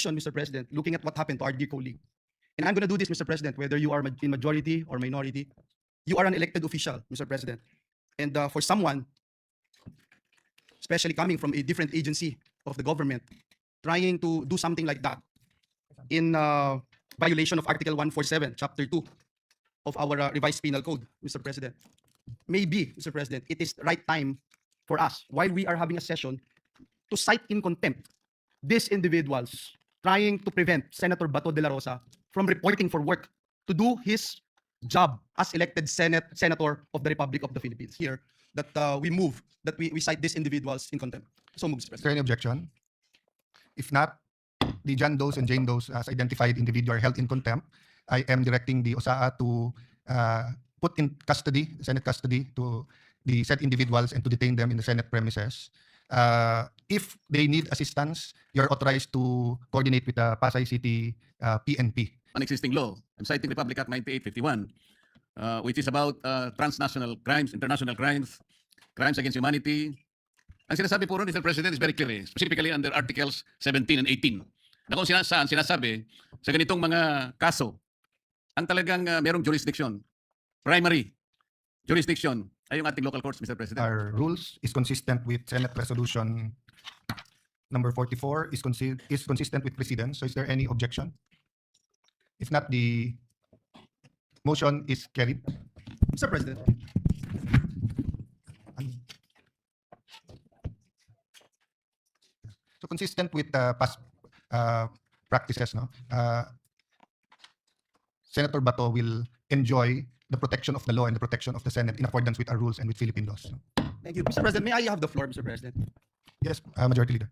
Mr. President, looking at what happened to our dear colleague. And I'm going to do this, Mr. President, whether you are in majority or minority, you are an elected official, Mr. President. And for someone, especially coming from a different agency of the government, trying to do something like that in violation of Article 147, Chapter 2 of our revised penal code, Mr. President. Maybe, Mr. President, it is the right time for us, while we are having a session, to cite in contempt these individuals trying to prevent Senator Bato de la Rosa from reporting for work to do his job as elected senator of the Republic of the Philippines. Here, that we cite these individuals in contempt. So move, Mr. Is President. there any objection? If not, the John Does and Jane Does as identified individual are held in contempt. I am directing the OSAA to put in custody, Senate custody, to the said individuals and to detain them in the Senate premises. If they need assistance, you're authorized to coordinate with the Pasay City PNP. An existing law. I'm citing Republic Act 9851, which is about transnational crimes, international crimes, crimes against humanity. Ang sinasabi po ron, Mr. President, is very clear, specifically under Articles 17 and 18. Na kung sinasabi, sa ganitong mga kaso, ang talagang merong jurisdiction, primary jurisdiction, ay yung ating local courts, Mr. President. Our rules is consistent with Senate Resolution number 44, is consistent with precedents. So is there any objection? If not, the motion is carried. Mr. President. So consistent with past practices, no? Senator Bato will enjoy the protection of the law and the protection of the Senate in accordance with our rules and with Philippine laws. Thank you. Mr. President, may I have the floor, Mr. President? Yes, Majority Leader.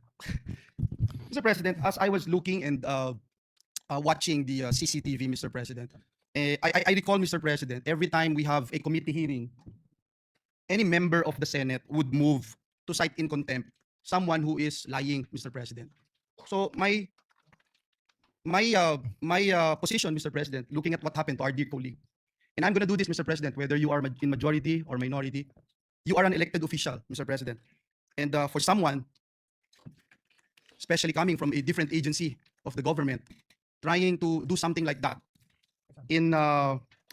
Mr. President, as I was looking and watching the CCTV, Mr. President, I recall, Mr. President, every time we have a committee hearing, any member of the Senate would move to cite in contempt someone who is lying, Mr. President. So my position, Mr. President, looking at what happened to our dear colleague, and I'm going to do this, Mr. President, whether you are in majority or minority, you are an elected official, Mr. President. And for someone, especially coming from a different agency of the government, trying to do something like that in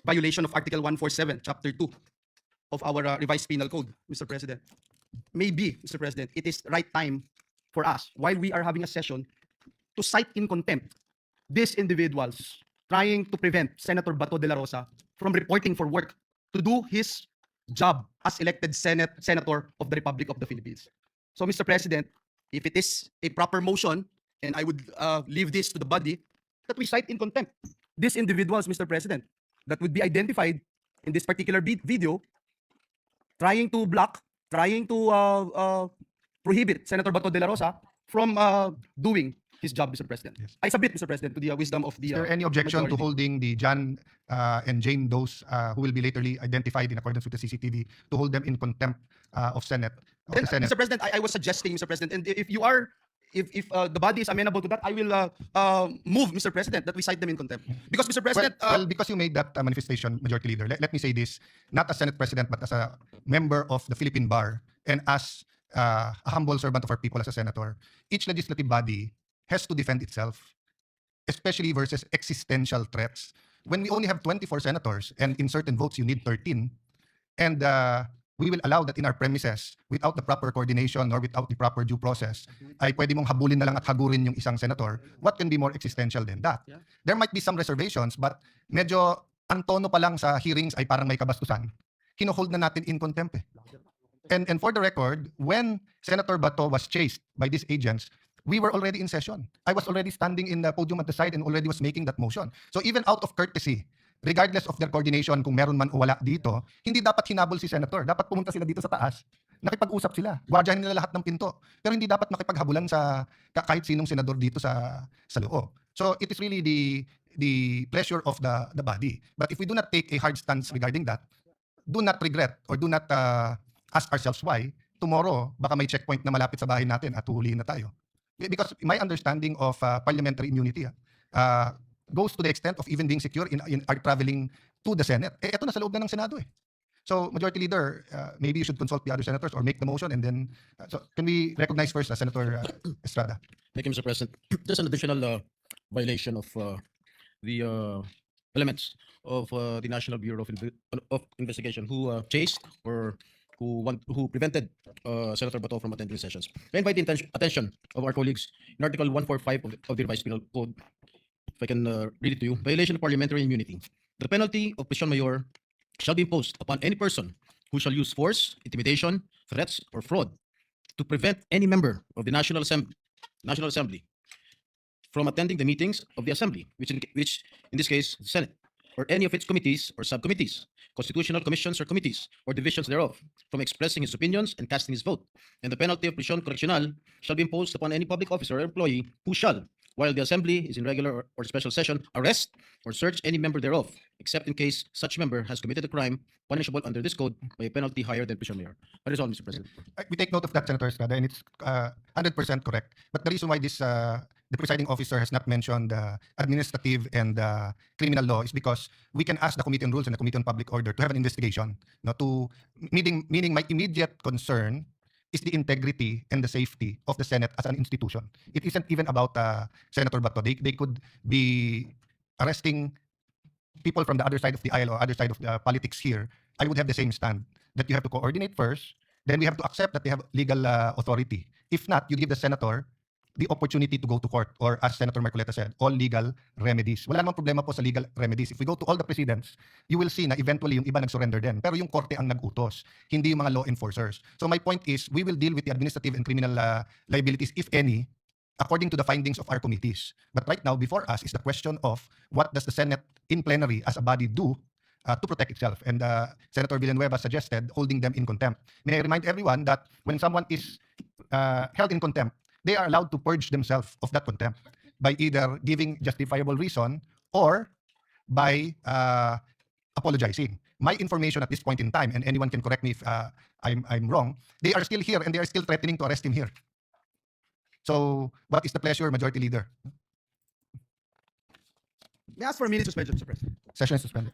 violation of Article 147, Chapter 2 of our revised penal code, Mr. President. Maybe, Mr. President, it is the right time for us, while we are having a session, to cite in contempt these individuals trying to prevent Senator Bato de la Rosa from reporting for work to do his job as elected senator of the Republic of the Philippines. So, Mr. President, if it is a proper motion, and I would leave this to the body, that we cite in contempt these individuals, Mr. President, that would be identified in this particular video, trying to block, trying to prohibit Senator Bato de la Rosa from doing his job, Mr. President. Yes. I submit, Mr. President, to the wisdom of the Is there any objection to majority. holding the John and Jane Does, who will be laterly identified in accordance with the CCTV, to hold them in contempt of Senate? Of Then, the Senate? Mr. President, I was suggesting, Mr. President, and if you are, if the body is amenable to that, I will move, Mr. President, that we cite them in contempt. Because, Mr. President, Well, because you made that manifestation, Majority Leader, let me say this, not as Senate President, but as a member of the Philippine Bar, and as a humble servant of our people as a senator, each legislative body has to defend itself, especially versus existential threats. When we only have 24 senators, and in certain votes you need 13, and we will allow that in our premises without the proper coordination or without the proper due process, ay pwede mong habulin na lang at hagurin yung isang senator, what can be more existential than that? Yeah. There might be some reservations, but medyo ang tono pa lang sa hearings ay parang may kabastusan. Hinohold na natin in contempt eh. And for the record, when Senator Bato was chased by these agents, we were already in session. I was already standing in the podium at the side and already was making that motion. So even out of courtesy, regardless of their coordination, kung meron man o wala dito, hindi dapat hinabol si Senator. Dapat pumunta sila dito sa taas. Nakipag-usap sila. Gwardiyahin nila lahat ng pinto. Pero hindi dapat makipaghabulan sa kahit sinong senador dito sa loob. So it is really the pleasure of the body. But if we do not take a hard stance regarding that, do not regret or do not ask ourselves why, tomorrow, baka may checkpoint na malapit sa bahay natin at huhulihin na tayo. Because my understanding of parliamentary immunity goes to the extent of even being secure in our traveling to the Senate. Eh, eto na sa loob na ng Senado eh. So, Majority Leader, maybe you should consult the other senators or make the motion, and then, so can we recognize first Senator Estrada? Thank you, Mr. President. There's an additional violation of the elements of the National Bureau of Investigation who chased or who prevented Senator Bato from attending sessions. I invite the attention of our colleagues in Article 145 of the Revised Penal Code. If I can read it to you. Violation of parliamentary immunity. The penalty of prison mayor shall be imposed upon any person who shall use force, intimidation, threats, or fraud to prevent any member of the National Assembly from attending the meetings of the Assembly, which in this case, the Senate, or any of its committees or subcommittees, constitutional commissions or committees, or divisions thereof, from expressing his opinions and casting his vote. And the penalty of prison correctional shall be imposed upon any public officer or employee who shall, while the Assembly is in regular or special session, arrest or search any member thereof, except in case such member has committed a crime punishable under this code by a penalty higher than prison mayor. That is all, Mr. President. We take note of that, Senator Estrada, and it's 100% correct. But the reason why this the presiding officer has not mentioned administrative and criminal law is because we can ask the Committee on Rules and the Committee on Public Order to have an investigation. Meaning my immediate concern is the integrity and the safety of the Senate as an institution. It isn't even about Senator Bato. They could be arresting people from the other side of the aisle or other side of the politics here. I would have the same stand that you have to coordinate first, then we have to accept that they have legal authority. If not, you give the senator the opportunity to go to court, or as Senator Marcoleta said, all legal remedies. Wala namang problema po sa legal remedies. If we go to all the presidents, you will see na eventually yung iba nag-surrender din. Pero yung korte ang nag-utos, hindi yung mga law enforcers. So my point is, we will deal with the administrative and criminal liabilities, if any, according to the findings of our committees. But right now, before us is the question of what does the Senate in plenary as a body do to protect itself. And Senator Villanueva suggested holding them in contempt. May I remind everyone that when someone is held in contempt, they are allowed to purge themselves of that contempt by either giving justifiable reason or by apologizing. My information at this point in time, and anyone can correct me if I'm wrong, they are still here and they are still threatening to arrest him here. So, what is the pleasure, Majority Leader? May I ask for a minute suspension, Mr. President? Session is suspended.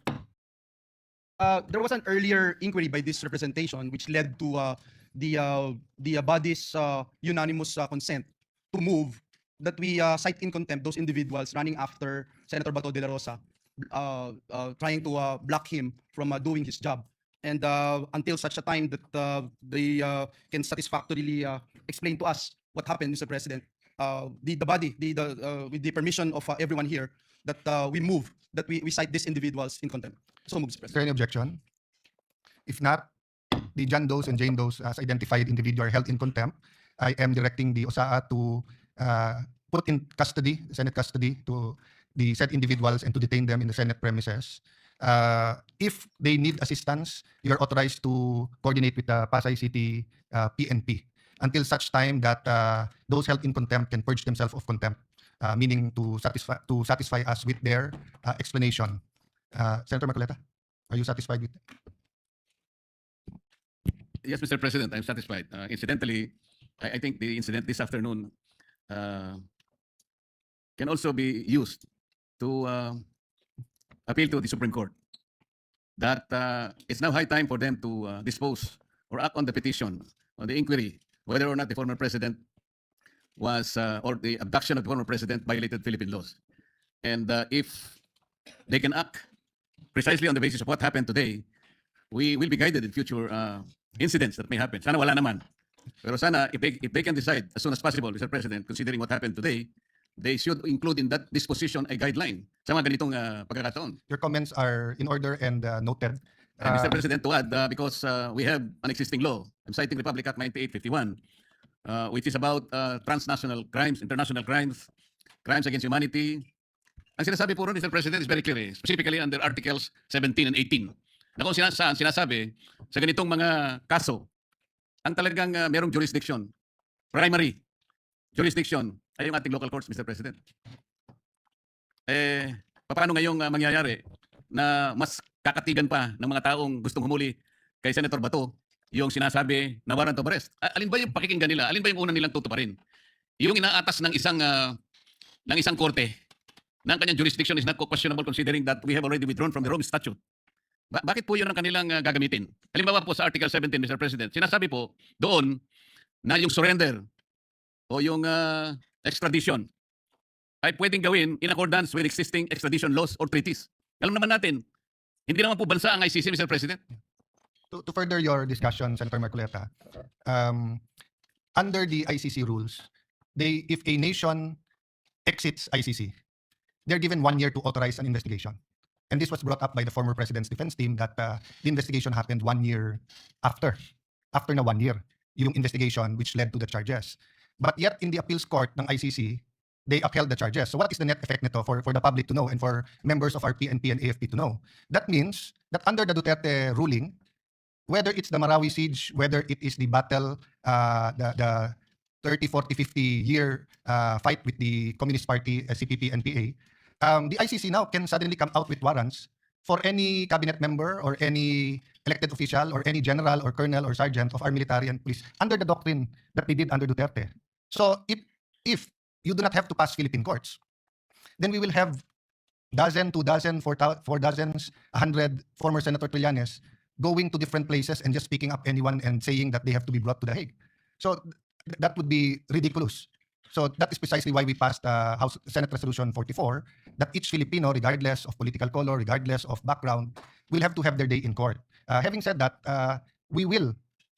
There was an earlier inquiry by this representation which led to the body's unanimous consent to move that we cite in contempt those individuals running after Senator Bato de la Rosa, trying to block him from doing his job. And until such a time that they can satisfactorily explain to us what happened, Mr. President, the body, with the permission of everyone here, that we move, that we cite these individuals in contempt. So move, Mr. Is President. there any objection? If not, the John Does and Jane Does as identified individual are held in contempt. I am directing the OSAA to put in custody, Senate custody, to the said individuals and to detain them in the Senate premises. If they need assistance, you are authorized to coordinate with the Pasay City PNP until such time that those held in contempt can purge themselves of contempt, meaning to satisfy us with their explanation. Senator Marcoleta, are you satisfied with? Yes, Mr. President, I'm satisfied. Incidentally, I think the incident this afternoon can also be used to appeal to the Supreme Court that it's now high time for them to dispose or act on the petition, on the inquiry, whether or not the former president was, or the abduction of the former president violated Philippine laws. And if they can act precisely on the basis of what happened today, we will be guided in future incidents that may happen. Sana wala naman. Pero sana, if they can decide as soon as possible, Mr. President, considering what happened today, they should include in that disposition a guideline sa mga ganitong pagkakataon. Your comments are in order and noted. And Mr. President, to add, because we have an existing law, I'm citing Republic Act 9851, which is about transnational crimes, international crimes, crimes against humanity. Ang sinasabi po ron, Mr. President, is very clear, specifically under Articles 17 and 18. Na kung sinasabi, sa ganitong mga kaso, ang talagang merong jurisdiction, primary jurisdiction, ay yung ating local courts, Mr. President. Paano ngayong mangyayari na mas kakatigan pa ng mga taong gustong humuli kay Senator Bato yung sinasabi na warrant of arrest? Alin ba yung pakikinggan nila? Alin ba yung unang nilang tutuparin? Yung inaatas ng isang korte na ang kanyang jurisdiction is not questionable considering that we have already withdrawn from the Rome Statute. Bakit po yun ang kanilang gagamitin? Halimbawa po sa Article 17, Mr. President, sinasabi po doon na yung surrender o yung extradition ay pwedeng gawin in accordance with existing extradition laws or treaties. Alam naman natin, hindi naman po bansa ang ICC, Mr. President. To further your discussion, Senator Marcoleta, under the ICC rules, if a nation exits ICC, they're given 1 year to authorize an investigation. And this was brought up by the former president's defense team that the investigation happened 1 year after na 1 year, yung investigation which led to the charges. But yet in the appeals court ng ICC, they upheld the charges. So what is the net effect nito for the public to know and for members of our PNP and AFP to know? That means that under the Duterte ruling, whether it's the Marawi siege, whether it is the battle, the 30, 40, 50 year fight with the Communist Party, CPP, and PA, the ICC now can suddenly come out with warrants for any cabinet member or any elected official or any general or colonel or sergeant of our military and police under the doctrine that they did under Duterte. So if you do not have to pass Philippine courts, then we will have dozen, 2 dozen, 4 dozens, 100 former Senator Trillanes going to different places and just picking up anyone and saying that they have to be brought to The Hague. So that would be ridiculous. So that is precisely why we passed House Senate Resolution 44, that each Filipino, regardless of political color, regardless of background, will have to have their day in court. Having said that, we will,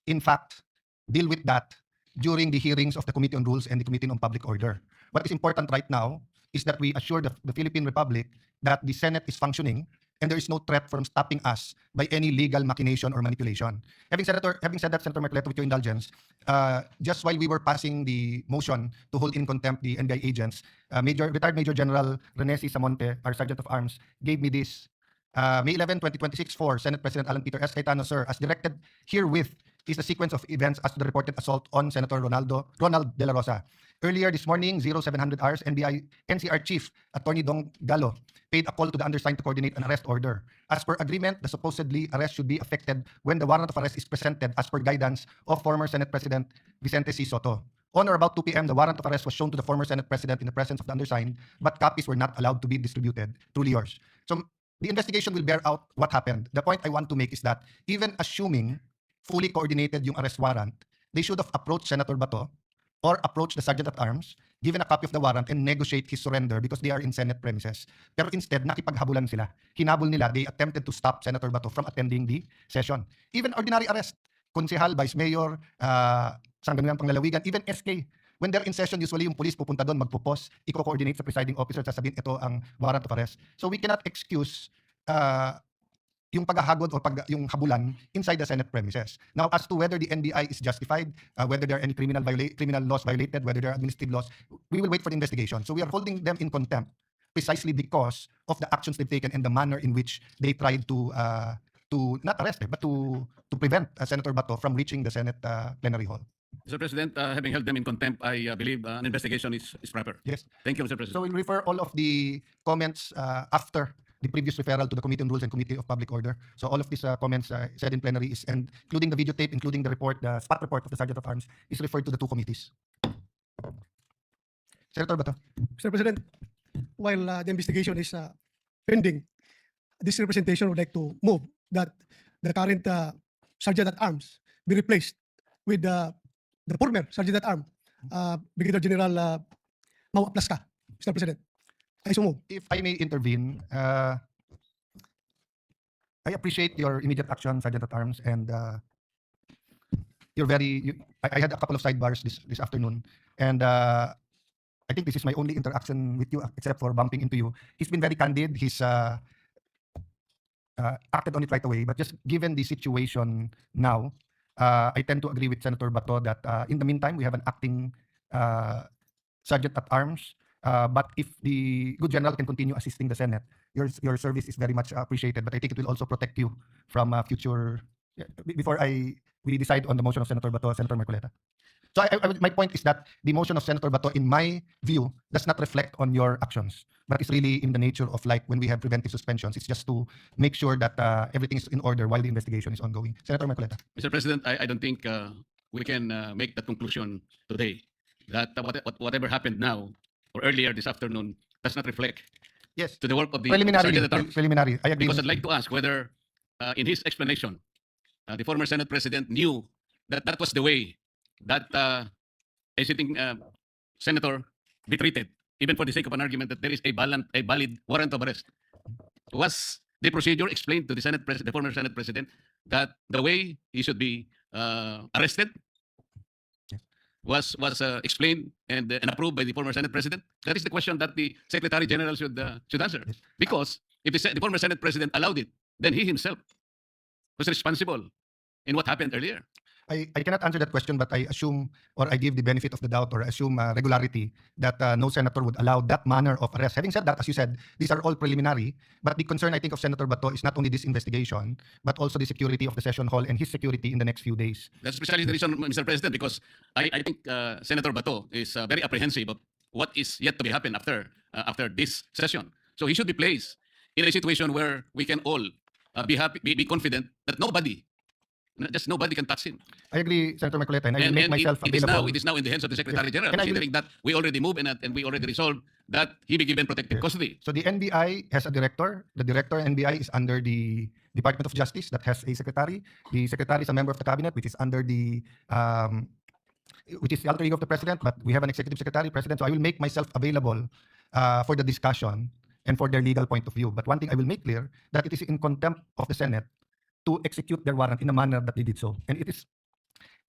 in fact, deal with that during the hearings of the Committee on Rules and the Committee on Public Order. What is important right now is that we assure the Philippine Republic that the Senate is functioning and there is no threat from stopping us by any legal machination or manipulation. Having said that, Senator Marcoleta, with your indulgence, just while we were passing the motion to hold in contempt the NBI agents, retired Major General Rene C. Samonte, our Sergeant of Arms, gave me this. May 11, 2026, for Senate President Alan Peter S. Cayetano, sir, as directed herewith is the sequence of events as to the reported assault on Senator Ronald De La Rosa. Earlier this morning, 0700 hours, NCR Chief Attorney Dong Gallo paid a call to the undersigned to coordinate an arrest order. As per agreement, the supposedly arrest should be effected when the warrant of arrest is presented as per guidance of former Senate President Vicente C. Soto. On or about 2 p.m., the warrant of arrest was shown to the former Senate President in the presence of the undersigned, but copies were not allowed to be distributed. Truly yours. So the investigation will bear out what happened. The point I want to make is that even assuming fully coordinated yung arrest warrant, they should have approached Senator Bato or approach the Sergeant at Arms, given a copy of the warrant and negotiate his surrender because they are in Senate premises. Pero instead, nakipaghabulan sila. Hinabol nila, they attempted to stop Senator Bato from attending the session. Even ordinary arrest, konsehal, vice mayor, Sangguniang Panglalawigan, even SK. When they're in session, usually yung police pupunta doon, magpupos, i-coordinate sa presiding officer, sasabihin ito ang warrant of arrest. So we cannot excuse yung paghahagod or yung habulan inside the Senate premises. Now, as to whether the NBI is justified, whether there are any criminal laws violated, whether there are administrative laws, we will wait for the investigation. So we are holding them in contempt precisely because of the actions they've taken and the manner in which they tried to not arrest, but to prevent Senator Bato from reaching the Senate plenary hall. Mr. President, having held them in contempt, I believe an investigation is proper. Yes. Thank you, Mr. President. So we'll refer all of the comments after the previous referral to the Committee on Rules and Committee of Public Order. So all of these comments said in plenary is, and including the videotape, including the report, the spot report of the Sergeant of Arms, is referred to the 2 committees. Senator Bato. Mr. President, while the investigation is pending, this representation would like to move that the current Sergeant at Arms be replaced with the former Sergeant at Arms, Brigadier General Mau Plaska, Mr. President. I so move. If I may intervene, I appreciate your immediate action, Sergeant at Arms, and I had a couple of sidebars this afternoon, and I think this is my only interaction with you except for bumping into you. He's been very candid. He's acted on it right away, but just given the situation now, I tend to agree with Senator Bato that in the meantime, we have an acting Sergeant at Arms. But if the good general can continue assisting the Senate, your service is very much appreciated. But I think it will also protect you from future. Before we decide on the motion of Senator Bato, Senator Marcoleta. So my point is that the motion of Senator Bato, in my view, does not reflect on your actions, but it's really in the nature of like when we have preventive suspensions. It's just to make sure that everything is in order while the investigation is ongoing. Senator Marcoleta. Mr. President, I don't think we can make that conclusion today that whatever happened now or earlier this afternoon does not reflect Yes. to the work of the Preliminary. Sergeant at Arms. Preliminary. I agree. Because I'd like to ask whether in his explanation, the former Senate President knew that that was the way that a sitting senator be treated, even for the sake of an argument that there is a valid warrant of arrest. Was the procedure explained to the the former Senate President, that the way he should be arrested was explained and approved by the former Senate President? That is the question that the Secretary General should answer. Because if the former Senate President allowed it, then he himself was responsible in what happened earlier. I cannot answer that question, but I assume, or I give the benefit of the doubt, or assume regularity, that no senator would allow that manner of arrest. Having said that, as you said, these are all preliminary, but the concern, I think, of Senator Bato is not only this investigation, but also the security of the session hall and his security in the next few days. That's precisely the reason, Mr. President, because I think Senator Bato is very apprehensive of what is yet to be happen after this session. So he should be placed in a situation where we can all be happy, be confident that nobody can touch him. I agree, Senator Marcoleta, and I will make And myself it is available. now in the hands of the Secretary General, And I will- considering that we already moved and we already resolved that he be given protective Yes. custody. So the NBI has a director. The director NBI is under the Department of Justice that has a secretary. The secretary is a member of the cabinet, which is under the which is the alter ego of the president, but we have an executive secretary, president. So I will make myself available for the discussion and for their legal point of view. But one thing I will make clear, that it is in contempt of the Senate to execute their warrant in a manner that they did so. And it is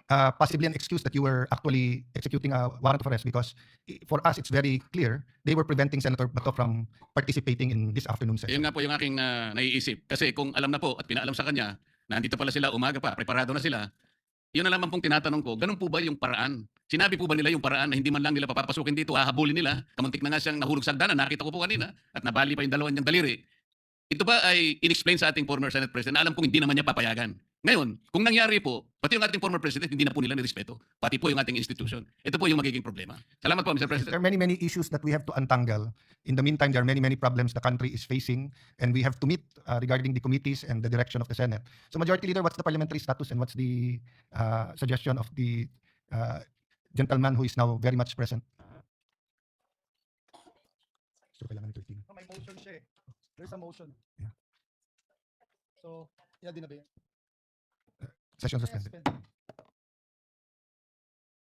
possibly an excuse that you were actually executing a warrant of arrest, because for us, it's very clear they were preventing Senator Bato from participating in this afternoon session. Yun nga po yung aking naiisip. Kasi kung alam na po at pinaalam sa kanya na nandito pala sila, umaga pa, preparado na sila, yun na lamang pong tinatanong ko, ganun po ba yung paraan? Sinabi po ba nila yung paraan na hindi man lang nila papapasukin dito, hahabulin nila, kamuntik na nga siyang nahulog sa hagdanan, nakita ko po kanina, at nabali pa yung dalawang niyang daliri. Ito ba ay in-explain sa ating former Senate President na alam kong hindi naman niya papayagan? Ngayon, kung nangyari po, pati yung ating former President, hindi na po nila nirespeto, pati po yung ating institution. Ito po yung magiging problema. Salamat po, Mr. There President. are many issues that we have to untangle. In the meantime, there are many problems the country is facing, and we have to meet regarding the committees and the direction of the Senate. So, Majority Leader, what's the parliamentary status and what's the suggestion of the gentleman who is now very much present? So, kailangan ito itingin. May motion siya eh. There's a motion. Yeah. So, yeah, din na ba yan? Session suspended.